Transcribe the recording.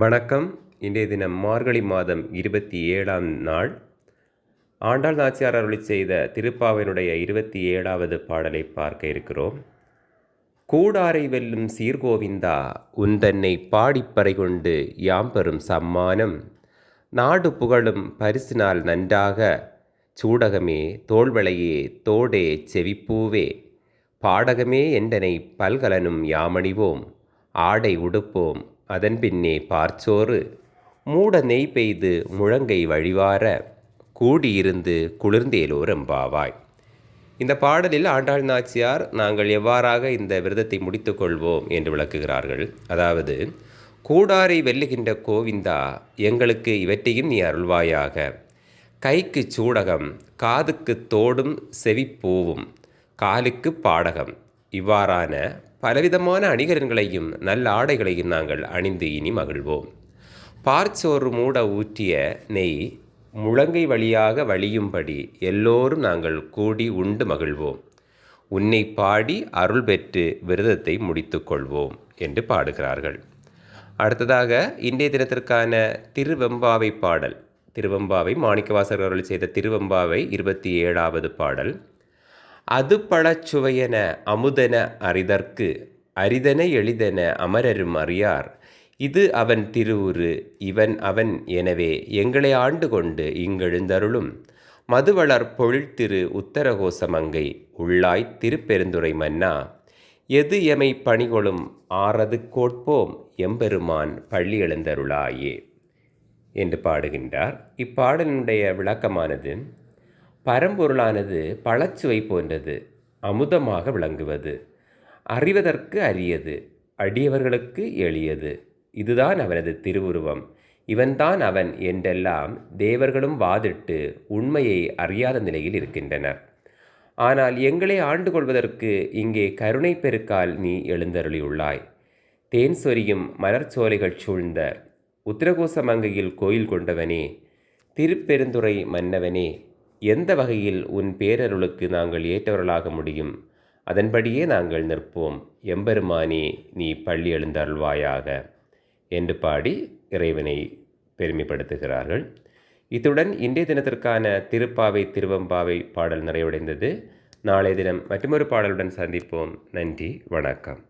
வணக்கம். இன்றைய தினம் மார்கழி மாதம் 27ஆம் நாள். ஆண்டாள் நாச்சியார் அருளிச் செய்த திருப்பாவையினுடைய 27வது பாடலை பார்க்க இருக்கிறோம். கூடாரை வெல்லும் சீர்கோவிந்தா உந்தன்னை பாடிப்பறை கொண்டு யாம் பெறும் சம்மானம் நாடு புகழும் பரிசினால் நன்றாக சூடகமே தோள்வளையே தோடே செவிப்பூவே பாடகமே என்றனை பல்கலனும் யாமணிவோம் ஆடை உடுப்போம் அதன் பின்னே பார்ச்சோறு மூட நெய் பெய்து முழங்கை வழிவார கூடியிருந்து குளிர்ந்தேலோர் எம்பாவாய். இந்த பாடலில் ஆண்டாள் நாச்சியார் நாங்கள் எவ்வாறாக இந்த விரதத்தை முடித்து கொள்வோம் என்று விளக்குகிறார்கள். அதாவது, கூடாரை வெல்லுகின்ற கோவிந்தா, எங்களுக்கு இவற்றையும் நீ அருள்வாயாக. கைக்கு சூடகம், காதுக்கு தோடும் செவிப்பூவும், காலுக்கு பாடகம், இவ்வாறான பலவிதமான அணிகலன்களையும் நல்ல ஆடைகளையும் நாங்கள் அணிந்து இனி மகிழ்வோம். பார்ச்சோறு மூட ஊற்றிய நெய் முழங்கை வழியாக வழியும்படி எல்லோரும் நாங்கள் கூடி உண்டு மகிழ்வோம். உன்னை பாடி அருள் பெற்று விரதத்தை முடித்து கொள்வோம் என்று பாடுகிறார்கள். அடுத்ததாக இன்றைய தினத்திற்கான திருவெம்பாவை பாடல். திருவெம்பாவை மாணிக்கவாசகர் அருள் செய்த திருவெம்பாவை 27வது பாடல். அது பழச்சுவையென அமுதென அறிதற்கு அரிதென எளிதென அமரரும் அறியார் இது அவன் திருவுரு இவன் அவன் எனவே எங்களை ஆண்டு கொண்டு இங்கெழுந்தருளும் மதுவளர் பொழில்திரு உத்தரகோசமங்கை உள்ளாய் திருப்பெருந்துறை மன்னா எது எமை பணிகொளும் ஆறது கோட்போம் எம்பெருமான் பள்ளி எழுந்தருளாயே என்று பாடுகின்றார். இப்பாடலினுடைய விளக்கமானது, பரம்பொருளானது பழச்சுவை போன்றது, அமுதமாக விளங்குவது, அறிவதற்கு அரியது, அடியவர்களுக்கு எளியது. இதுதான் அவனது திருவுருவம், இவன்தான் அவன் என்றெல்லாம் தேவர்களும் வாதிட்டு உண்மையை அறியாத நிலையில் இருக்கின்றனர். ஆனால் எங்களை ஆண்டு கொள்வதற்கு இங்கே கருணை பெருக்கால் நீ எழுந்தருளியுள்ளாய். தேன் சொரியும் மலர்ச்சோலைகள் சூழ்ந்த உத்திரகோசமங்கையில் கோயில் கொண்டவனே, திருப்பெருந்துறை மன்னவனே, எந்த வகையில் உன் பேரருளுக்கு நாங்கள் ஏற்றவர்களாக முடியும்? அதன்படியே நாங்கள் நிற்போம். எம்பெருமானே, நீ பள்ளி எழுந்தருள்வாயாக என்று பாடி இறைவனை பெருமைப்படுத்துகிறார்கள். இத்துடன் இன்றைய தினத்திற்கான திருப்பாவை திருவெம்பாவை பாடல் நிறைவடைந்தது. நாளைய தினம் மற்றொரு பாடலுடன் சந்திப்போம். நன்றி, வணக்கம்.